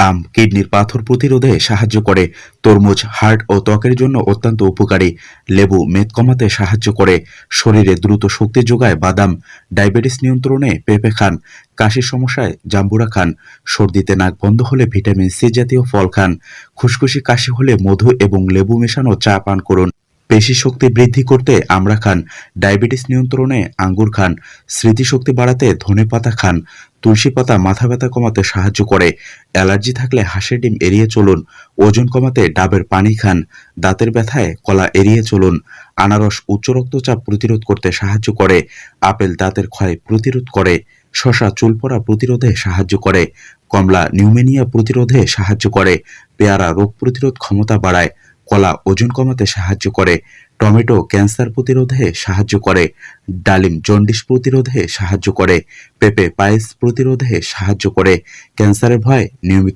আম কিডনির পাথর প্রতিরোধে সাহায্য করে। তরমুজ হার্ট ও ত্বকের জন্য অত্যন্ত উপকারী। লেবু মেদ কমাতে সাহায্য করে। শরীরে দ্রুত শক্তি যোগায় বাদাম। ডায়াবেটিস নিয়ন্ত্রণে পেঁপে খান। কাশির সমস্যায় জাম্বুরা খান। সর্দিতে নাক বন্ধ হলে ভিটামিন সি জাতীয় ফল খান। খুশখুশি কাশি হলে মধু এবং লেবু মেশানো চা পান করুন। পেশি শক্তি বৃদ্ধি করতে আমড়া খান। ডায়াবেটিস নিয়ন্ত্রণে আঙ্গুর খান। স্মৃতিশক্তি বাড়াতে ধনেপাতা খান। তুলসী পাতা মাথা ব্যথা কমাতে সাহায্য করে। অ্যালার্জি থাকলে হাঁসের ডিম এড়িয়ে চলুন। ওজন কমাতে ডাবের পানি খান। দাঁতের ব্যথায় কলা এড়িয়ে চলুন। আনারস উচ্চ রক্তচাপ প্রতিরোধ করতে সাহায্য করে। আপেল দাঁতের ক্ষয় প্রতিরোধ করে। শসা চুল পড়া প্রতিরোধে সাহায্য করে। কমলা নিউমোনিয়া প্রতিরোধে সাহায্য করে। পেয়ারা রোগ প্রতিরোধ ক্ষমতা বাড়ায়। কলা ওজন কমাতে সাহায্য করে। টমেটো ক্যান্সার প্রতিরোধে সাহায্য করে। ডালিম জন্ডিস প্রতিরোধে সাহায্য করে। পেঁপে পায়েস প্রতিরোধে সাহায্য করে। ক্যান্সারের ভয় নিয়মিত